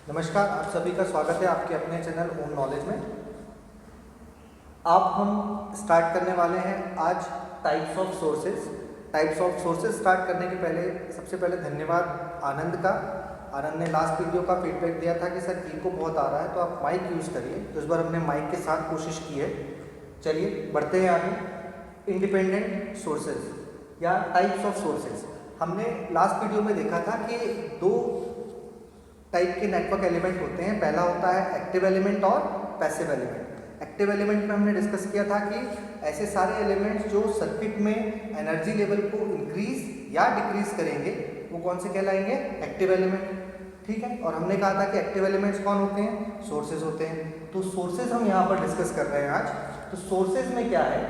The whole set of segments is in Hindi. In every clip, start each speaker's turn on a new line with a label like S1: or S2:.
S1: नमस्कार, आप सभी का स्वागत है आपके अपने चैनल ओन नॉलेज में। अब हम स्टार्ट करने वाले हैं आज types of sources. Types of sources start करने के पहले सबसे पहले धन्यवाद आनंद का। आनंद ने लास्ट वीडियो का फीडबैक दिया था कि सर इको बहुत आ रहा है तो आप माइक यूज़ करिए, तो इस बार हमने माइक के साथ कोशिश की है। चलिए बढ़ते हैं आगे। इंडिपेंडेंट सोर्सेज या टाइप्स ऑफ सोर्सेज, हमने लास्ट वीडियो में देखा था कि दो टाइप के नेटवर्क एलिमेंट होते हैं। पहला होता है एक्टिव एलिमेंट और पैसिव एलिमेंट। एक्टिव एलिमेंट में हमने डिस्कस किया था कि ऐसे सारे एलिमेंट्स जो सर्किट में एनर्जी लेवल को इंक्रीज या डिक्रीज करेंगे वो कौन से कहलाएंगे? Active element. ठीक है, और हमने कहा था कि एक्टिव एलिमेंट्स कौन होते हैं? सोर्सेज होते हैं। तो सोर्सेज हम यहाँ पर डिस्कस कर रहे हैं आज। तो सोर्सेज में क्या है?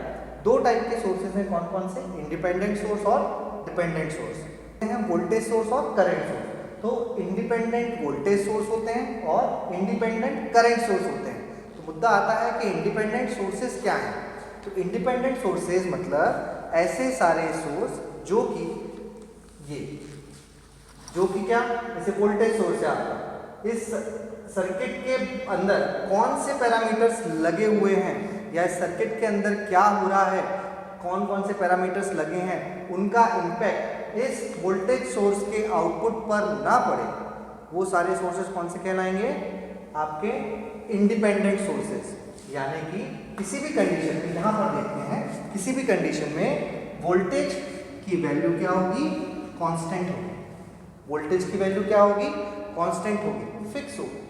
S1: दो टाइप के सोर्सेज हैं। कौन कौन से? इंडिपेंडेंट सोर्स और डिपेंडेंट सोर्स हैं। वोल्टेज सोर्स और करंट सोर्स। तो इंडिपेंडेंट वोल्टेज सोर्स होते हैं और इंडिपेंडेंट करंट सोर्स होते हैं। तो मुद्दा आता है कि इंडिपेंडेंट सोर्सेज क्या हैं? तो इंडिपेंडेंट सोर्सेज मतलब ऐसे सारे सोर्स जो कि क्या, जैसे वोल्टेज सोर्स है आपका, इस सर्किट के अंदर कौन से पैरामीटर्स लगे हुए हैं या इस सर्किट के अंदर क्या हो रहा है, कौन कौन से पैरामीटर्स लगे हैं, उनका इम्पैक्ट इस वोल्टेज सोर्स के आउटपुट पर ना पड़े, वो सारे सोर्सेज कौन से कहलाएंगे? आपके इंडिपेंडेंट सोर्सेज। यानी कि किसी भी कंडीशन में, यहां पर देखते हैं, किसी भी कंडीशन में वोल्टेज की वैल्यू क्या होगी? कांस्टेंट होगी। वोल्टेज की वैल्यू क्या होगी? कांस्टेंट होगी, फिक्स होगी।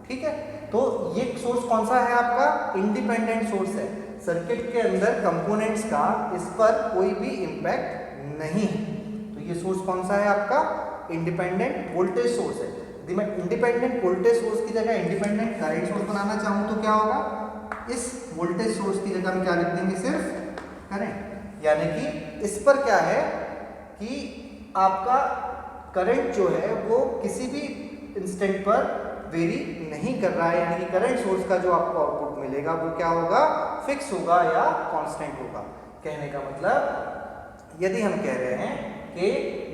S1: ठीक है, तो ये सोर्स कौन सा है? आपका इंडिपेंडेंट सोर्स है। सर्किट के अंदर कंपोनेंट्स का इस पर कोई भी इंपैक्ट नहीं है। तो ये सोर्स कौन सा है? आपका इंडिपेंडेंट वोल्टेज सोर्स है। यदि मैं इंडिपेंडेंट वोल्टेज सोर्स की जगह इंडिपेंडेंट करंट सोर्स बनाना चाहूँ तो क्या होगा? इस वोल्टेज सोर्स की जगह हम क्या लिख देंगे? सिर्फ करंट। यानी कि इस पर क्या है कि आपका करंट जो है वो किसी भी इंस्टेंट पर वेरी नहीं कर रहा है। यानी कि करंट सोर्स का जो आपको आउटपुट मिलेगा वो क्या होगा? फिक्स होगा या कांस्टेंट होगा। कहने का मतलब यदि हम कह रहे हैं कि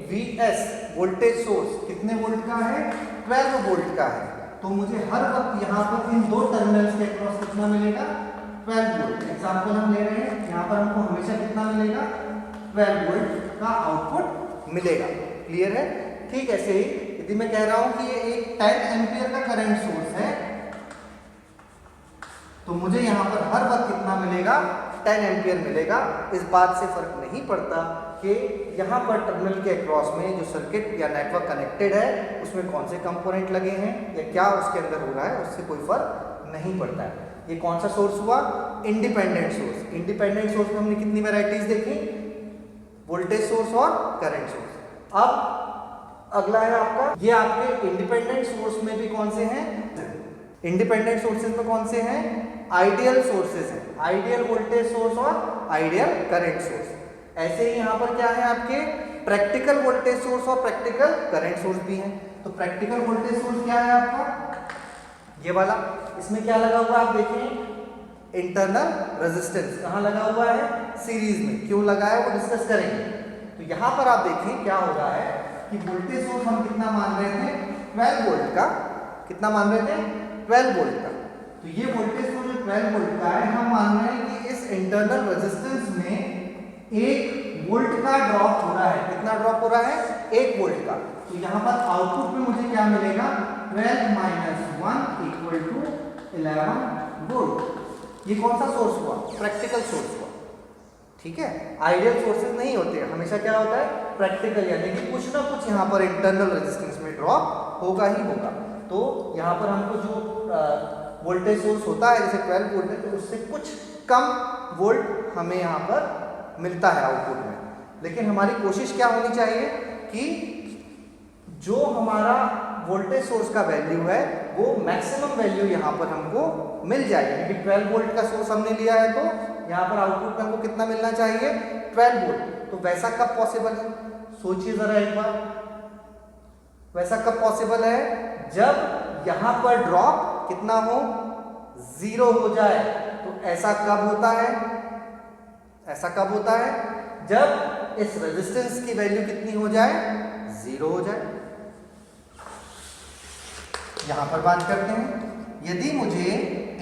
S1: Vs वोल्टेज सोर्स कितने वोल्ट का है? 12 वोल्ट का है, तो मुझे हर वक्त यहाँ पर इन दो टर्मिनल्स के अक्रॉस कितना मिलेगा? 12 वोल्ट। एग्जाम्पल हम ले रहे हैं, यहाँ पर हमको हमेशा कितना मिलेगा? 12 वोल्ट का आउटपुट मिलेगा। क्लियर है? ठीक ऐसे ही यदि मैं कह रहा हूं कि ये एक 10 एम्पियर का करंट सोर्स है, तो मुझे यहां पर हर वक्त कितना मिलेगा? 10 एम्पियर मिलेगा। इस बात से फर्क नहीं पड़ता कि यहां पर टर्मिनल के अक्रॉस में जो सर्किट या नेटवर्क कनेक्टेड है उसमें कौन से कंपोनेंट लगे हैं या क्या उसके अंदर हो रहा है, उससे कोई फर्क नहीं पड़ता है। ये कौन सा सोर्स हुआ? Independent source. इंडिपेंडेंट सोर्स में हमने कितनी वैरायटीज देखी? वोल्टेज सोर्स और करंट सोर्स। अब अगला है आपका, ये आपके इंडिपेंडेंट सोर्स में भी कौन से हैं? इंडिपेंडेंट सोर्सेज में कौन से हैं? आइडियल सोर्सेज हैं। आइडियल वोल्टेज सोर्स और आइडियल करंट सोर्स। ऐसे ही यहां पर क्या है? आपके प्रैक्टिकल वोल्टेज सोर्स और प्रैक्टिकल करंट सोर्स भी हैं। तो प्रैक्टिकल वोल्टेज सोर्स क्या है आपका? ये वाला। इसमें क्या लगा हुआ है आप देखें? Internal resistance. कहां लगा हुआ है? सीरीज में। क्यों लगा है वो डिस्कस करेंगे। तो यहां पर आप देखें क्या हो रहा है कि वोल्टेज सोर्स हम कितना मान रहे थे? 12 वोल्ट का। कितना मान रहे थे? 12 वोल्ट का। तो ये वोल्टेज सोर्स जो 12 वोल्ट का है, हम मान रहे हैं कि इस इंटरनल रेजिस्टेंस में 1 वोल्ट का ड्रॉप हो रहा है। कितना ड्रॉप हो रहा है? 1 वोल्ट का। तो यहाँ पर आउटपुट में मुझे क्या मिलेगा? 12 - 1 = 11 वोल्ट। ये कौन सा सोर्स हुआ? प्रैक्टिकल सोर्स हुआ। ठीक है, आइडियल सोर्सेज नहीं होते, हमेशा क्या होता है? प्रैक्टिकल। यानी कि कुछ ना कुछ यहाँ पर इंटरनल रेजिस्टेंस में ड्रॉप होगा ही होगा। तो यहाँ पर हमको जो वोल्टेज सोर्स होता है जैसे 12 वोल्ट है, तो उससे कुछ कम वोल्ट हमें यहाँ पर मिलता है आउटपुट में। लेकिन हमारी कोशिश क्या होनी चाहिए कि जो हमारा वोल्टेज सोर्स का वैल्यू है वो मैक्सिमम वैल्यू यहाँ पर हमको मिल जाए। क्योंकि 12 वोल्ट का सोर्स हमने लिया है तो यहाँ पर आउटपुट हमको कितना मिलना चाहिए? 12 वोल्ट। तो वैसा कब पॉसिबल है? सोचिए जरा एक बार, वैसा कब पॉसिबल है? जब यहाँ पर ड्रॉप कितना हो? 0 हो जाए। तो ऐसा कब होता है? ऐसा कब होता है? जब इस रेजिस्टेंस की वैल्यू कितनी हो जाए? 0 हो जाए। यहाँ पर बात करते हैं, यदि मुझे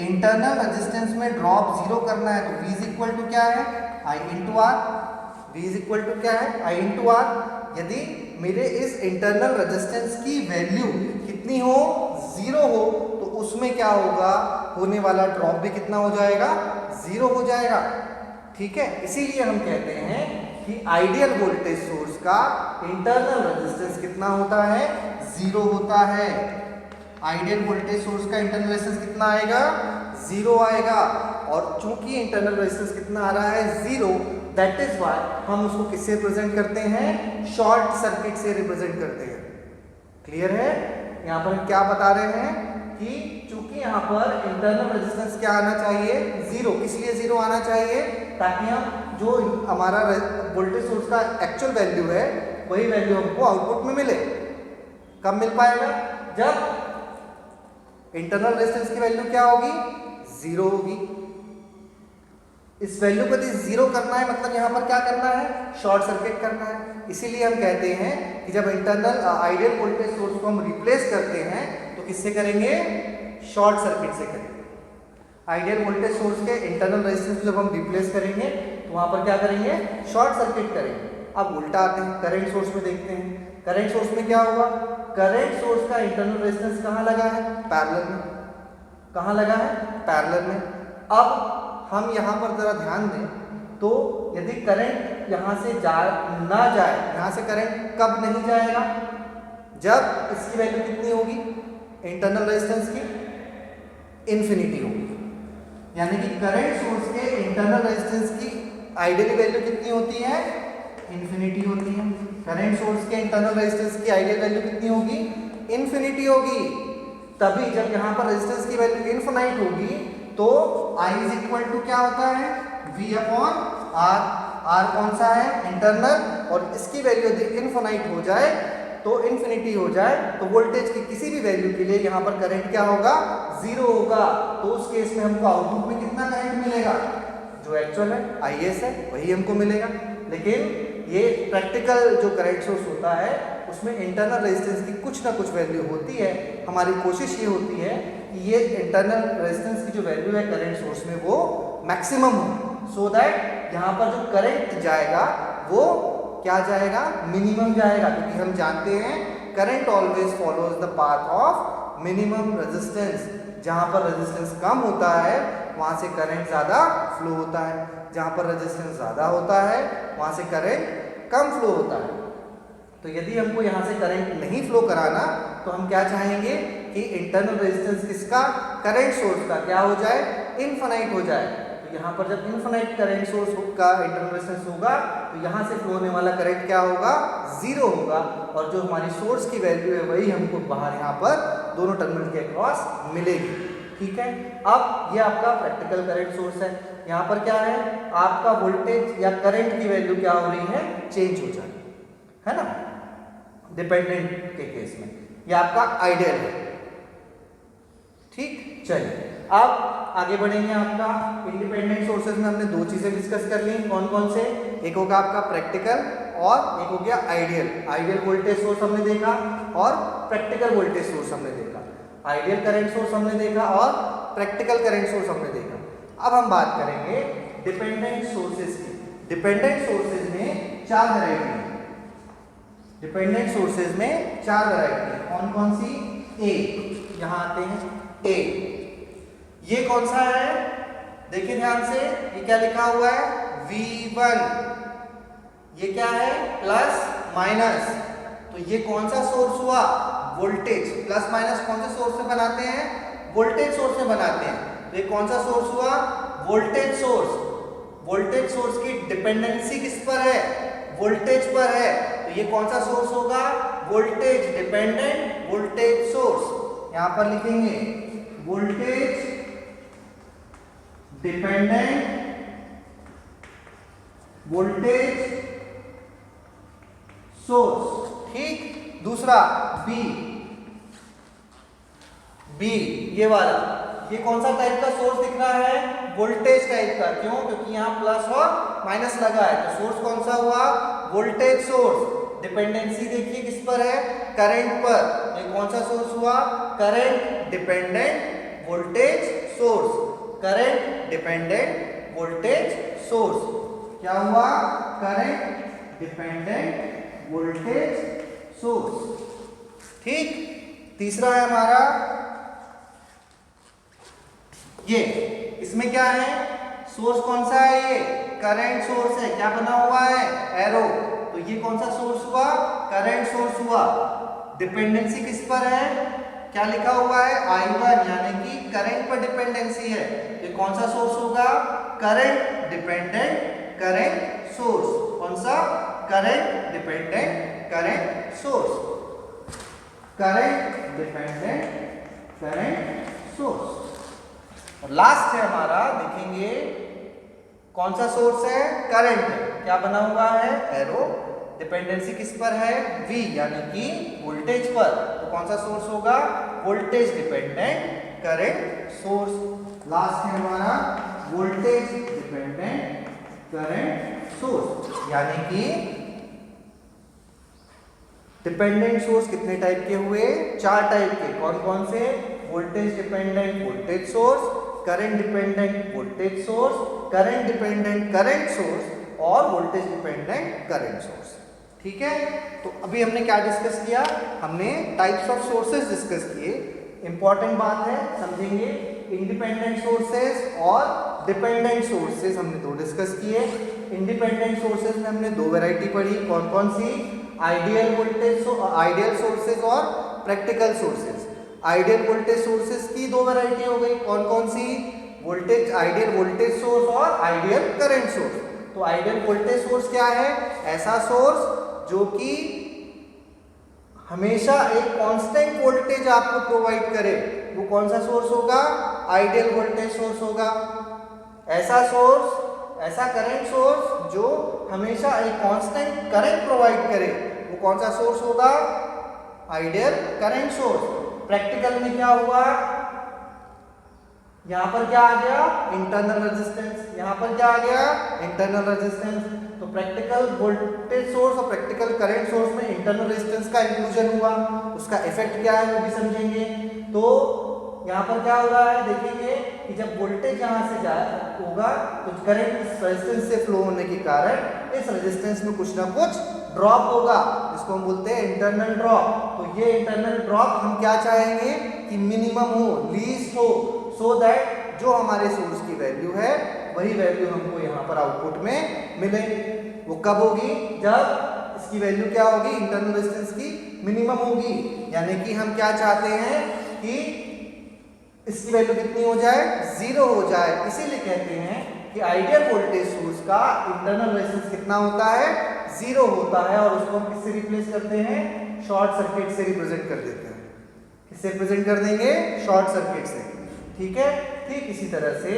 S1: इंटरनल रेजिस्टेंस में ड्रॉप 0 करना है तो V इज इक्वल टू क्या है, I into R. V is equal to क्या है, I इंटू आर। यदि मेरे इस इंटरनल रेजिस्टेंस की वैल्यू कितनी हो, 0 हो, तो उसमें क्या होगा, होने वाला ड्रॉप भी कितना हो जाएगा, 0 हो जाएगा। ठीक है, इसीलिए हम कहते हैं कि आइडियल वोल्टेज सोर्स का इंटरनल रेजिस्टेंस कितना होता है, 0 होता है। आइडियल वोल्टेज सोर्स का इंटरनल रेजिस्टेंस कितना आएगा, 0 आएगा। और चूंकि इंटरनल रेजिस्टेंस कितना आ रहा है, 0, दैट इज व्हाई हम उसको किससे रिप्रेजेंट करते हैं, शॉर्ट सर्किट से रिप्रेजेंट करते हैं। क्लियर है? यहाँ पर हम क्या बता रहे हैं कि चूंकि यहाँ पर इंटरनल रेजिस्टेंस क्या आना चाहिए, 0। इसलिए 0 आना चाहिए ताकि हम जो हमारा वोल्टेज सोर्स का एक्चुअल वैल्यू है वही वैल्यू हमको आउटपुट में मिले। कब मिल पाएगा, जब इंटरनल रेजिस्टेंस की वैल्यू क्या होगी, 0 होगी। इस वैल्यू को यदि 0 करना है मतलब यहाँ पर क्या करना है, शॉर्ट सर्किट करना है। इसीलिए हम कहते हैं कि जब इंटरनल आइडियल वोल्टेज सोर्स को हम रिप्लेस करते हैं तो किससे करेंगे, शॉर्ट सर्किट से करेंगे। आइडियल वोल्टेज सोर्स के इंटरनल रेजिस्टेंस जब हम रिप्लेस करेंगे तो वहाँ पर क्या करेंगे, शॉर्ट सर्किट करेंगे। अब उल्टा आते हैं, करंट सोर्स में देखते हैं। करंट सोर्स में क्या होगा, करंट सोर्स का इंटरनल रेजिस्टेंस कहाँ लगा है, पैरेलल में। कहाँ लगा है, पैरेलल में। अब हम यहाँ पर जरा ध्यान दें तो यदि करंट यहाँ से ना जाए, यहाँ से करंट कब नहीं जाएगा, जब इसकी वैल्यू कितनी होगी, इंटरनल रेजिस्टेंस की इन्फिनिटी होगी। यानी कि करंट सोर्स के इंटरनल रेजिस्टेंस की आइडियल वैल्यू कितनी होती है, इन्फिनिटी होती है। करंट सोर्स के इंटरनल रेजिस्टेंस की आइडियल वैल्यू कितनी होगी, इन्फिनिटी होगी। तभी जब यहाँ पर रेजिस्टेंस की वैल्यू इनफिनाइट होगी तो I इज इक्वल टू क्या होता है, V अपॉन R। R कौन सा है, इंटरनल, और इसकी वैल्यू यदि इनफिनाइट हो जाए तो इन्फिनिटी हो जाए तो वोल्टेज की किसी भी वैल्यू के लिए यहाँ पर करंट क्या होगा, 0 होगा। तो उस केस में हमको आउटपुट में कितना करंट मिलेगा, जो एक्चुअल है IS है वही हमको मिलेगा। लेकिन ये प्रैक्टिकल जो करंट सोर्स होता है उसमें इंटरनल रेजिस्टेंस की कुछ ना कुछ वैल्यू होती है। हमारी कोशिश ये होती है कि ये इंटरनल रेजिस्टेंस की जो वैल्यू है करंट सोर्स में वो मैक्सिमम हो, सो दैट यहाँ पर जो करंट जाएगा वो क्या जाएगा, मिनिमम जाएगा। क्योंकि हम जानते हैं current always follows the path of minimum resistance. जहाँ पर रेजिस्टेंस कम होता है वहाँ से करंट ज़्यादा फ्लो होता है, जहाँ पर रेजिस्टेंस ज़्यादा होता है वहाँ से करंट कम फ्लो होता है। तो यदि हमको यहाँ से करंट नहीं फ्लो कराना तो हम क्या चाहेंगे कि इंटरनल रेजिस्टेंस किसका, करंट सोर्स का क्या हो जाए, इनफिनाइट हो जाए। तो यहाँ पर जब इनफिनाइट करंट सोर्स का इंटरनल रेजिस्टेंस होगा तो यहाँ से फ्लो होने वाला करंट क्या होगा, 0 होगा। और जो हमारी सोर्स की वैल्यू है वही हमको बाहर यहाँ पर दोनों टर्मिनल के अक्रॉस मिलेगी। ठीक है, अब ये आपका प्रैक्टिकल करंट सोर्स है। यहाँ पर क्या है, आपका वोल्टेज या करंट की वैल्यू क्या हो रही है, चेंज हो जाए, है ना, डिपेंडेंट के केस में। ये आपका आइडियल है। ठीक, चलिए अब आगे बढ़ेंगे। आपका इंडिपेंडेंट सोर्सेज में हमने दो चीजें डिस्कस कर ली, कौन कौन से, एक होगा आपका प्रैक्टिकल और एक हो गया आइडियल। आइडियल वोल्टेज सोर्स हमने देखा और प्रैक्टिकल वोल्टेज सोर्स हमने देखा। आइडियल करंट सोर्स हमने देखा और प्रैक्टिकल करंट सोर्स हमने देखा। अब हम बात करेंगे डिपेंडेंट सोर्सेज की। डिपेंडेंट सोर्सेज में 4 वैरायटी है। डिपेंडेंट सोर्सेज में 4 वैरायटी है। कौन कौन सी, ए, यहाँ आते हैं ए। ये कौन सा है, देखिए ध्यान से, ये क्या लिखा हुआ है, V1। ये क्या है, प्लस माइनस। तो ये कौन सा सोर्स हुआ, वोल्टेज। प्लस माइनस कौन से सोर्स से बनाते हैं, वोल्टेज सोर्स से बनाते हैं। तो ये कौन सा सोर्स हुआ, वोल्टेज सोर्स। वोल्टेज सोर्स की डिपेंडेंसी किस पर है, वोल्टेज पर है। तो ये कौन सा सोर्स होगा, वोल्टेज डिपेंडेंट वोल्टेज सोर्स। यहां पर लिखेंगे वोल्टेज डिपेंडेंट वोल्टेज सोर्स। ठीक, दूसरा बी। बी ये वाला, ये कौन सा टाइप का सोर्स दिख रहा है, वोल्टेज टाइप का। क्यों, क्योंकि यहाँ प्लस और माइनस लगा है। तो सोर्स कौन सा हुआ, वोल्टेज सोर्स। डिपेंडेंसी देखिए किस पर है, करंट पर। ये कौन सा सोर्स हुआ, current dependent voltage source, current dependent voltage source. क्या हुआ, करंट डिपेंडेंट वोल्टेज सोर्स। ठीक, तीसरा है हमारा ये, इसमें क्या है, सोर्स कौन सा है, ये करंट सोर्स है, क्या बना हुआ है, एरो। तो ये कौन सा सोर्स हुआ, करंट सोर्स हुआ। डिपेंडेंसी किस पर है, क्या लिखा हुआ है, I1, यानी कि करंट पर डिपेंडेंसी है। ये कौन सा सोर्स होगा, करंट डिपेंडेंट करंट सोर्स। कौन सा, current dependent current source, current dependent current source. और लास्ट है हमारा, देखेंगे कौन सा सोर्स है, करंट है, क्या बना हुआ है, एरो। डिपेंडेंसी किस पर है, V, यानी कि वोल्टेज पर। तो कौन सा सोर्स होगा, voltage dependent current source. Last है हमारा वोल्टेज डिपेंडेंट करंट सोर्स, यानी कि डिपेंडेंट सोर्स कितने टाइप के हुए, 4 टाइप के। कौन कौन से, voltage dependent voltage source, current dependent voltage source, current dependent current source और वोल्टेज डिपेंडेंट करंट सोर्स। ठीक है, तो अभी हमने क्या डिस्कस किया, हमने टाइप्स ऑफ सोर्सेज डिस्कस किए। इंपॉर्टेंट बात है, समझेंगे, इंडिपेंडेंट सोर्सेज और डिपेंडेंट सोर्सेज हमने 2 डिस्कस किए। इंडिपेंडेंट सोर्सेज में हमने 2 वैरायटी पढ़ी, कौन कौन सी, आइडियल वोल्टेज, आइडियल सोर्सेज और practical sources. Ideal voltage sources की 2 वैरायटी हो गई, कौन कौन सी, वोल्टेज, आइडियल वोल्टेज सोर्स और आइडियल करंट सोर्स। तो आइडियल वोल्टेज सोर्स क्या है, ऐसा सोर्स जो कि हमेशा एक कांस्टेंट वोल्टेज आपको प्रोवाइड करे, वो कौन सा सोर्स होगा, आइडियल वोल्टेज सोर्स होगा। ऐसा सोर्स, ऐसा करंट सोर्स जो हमेशा एक कांस्टेंट करंट प्रोवाइड करे, वो कौन सा सोर्स होगा, आइडियल करंट सोर्स। प्रैक्टिकल में क्या हुआ, यहां पर क्या आ गया, इंटरनल रेजिस्टेंस, यहां पर क्या आ गया, इंटरनल रेजिस्टेंस। तो प्रैक्टिकल वोल्टेज सोर्स और प्रैक्टिकल करंट सोर्स में इंटरनल रेजिस्टेंस का इंक्लूजन हुआ, उसका इफेक्ट क्या है वो भी समझेंगे। तो यहाँ पर क्या हो रहा है, देखेंगे कि जब वोल्टेज यहाँ से जाए होगा तो करंट इस रेजिस्टेंस से फ्लो होने के कारण इस रेजिस्टेंस में कुछ ना कुछ ड्रॉप होगा, जिसको हम बोलते हैं इंटरनल ड्रॉप। तो ये इंटरनल ड्रॉप हम क्या चाहेंगे कि मिनिमम हो, लीस्ट हो, सो दैट जो हमारे सोर्स की वैल्यू है वही वैल्यू हमको यहाँ पर आउटपुट में मिले। वो कब होगी, जब इसकी वैल्यू क्या होगी, इंटरनल रेजिस्टेंस की मिनिमम होगी। यानी कि हम क्या चाहते हैं कि इसकी वैल्यू कितनी हो जाए, 0 हो जाए। इसीलिए कहते हैं कि आइडियल वोल्टेज सोर्स का इंटरनल रेजिस्टेंस कितना होता है, 0 होता है। और उसको हम किससे रिप्लेस करते हैं, शॉर्ट सर्किट से रिप्रेजेंट कर देते हैं। किससे रिप्रेजेंट कर देंगे, शॉर्ट सर्किट से। ठीक है, ठीक इसी तरह से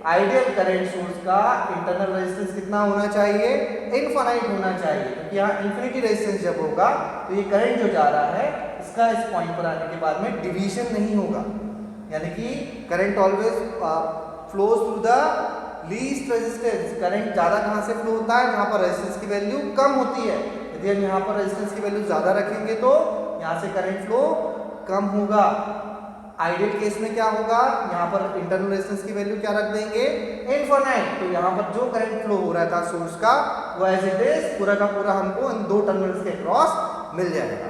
S1: आइडियल करंट सोर्स का इंटरनल रेजिस्टेंस कितना होना चाहिए, इनफाइनाइट होना चाहिए, क्योंकि यहाँ इन्फिनिटी रेजिस्टेंस जब होगा तो ये करंट जो जा रहा है इसका इस पॉइंट पर आने के बाद में डिवीजन नहीं होगा। यानी कि current always flows through the least resistance. Current ज़्यादा कहाँ से फ्लो होता है, जहाँ पर रेजिस्टेंस की वैल्यू कम होती है। यदि हम यहाँ पर रेजिस्टेंस की वैल्यू ज़्यादा रखेंगे तो यहाँ से करंट फ्लो कम होगा। आइडियल केस में क्या होगा, यहाँ पर इंटरनल रेजिस्टेंस की वैल्यू क्या रख देंगे, इनफाइनाइट। तो यहाँ पर जो करंट फ्लो हो रहा था सोर्स का वो एज इट इज पूरा का पूरा हमको इन 2 टर्मिनल्स के क्रॉस मिल जाएगा।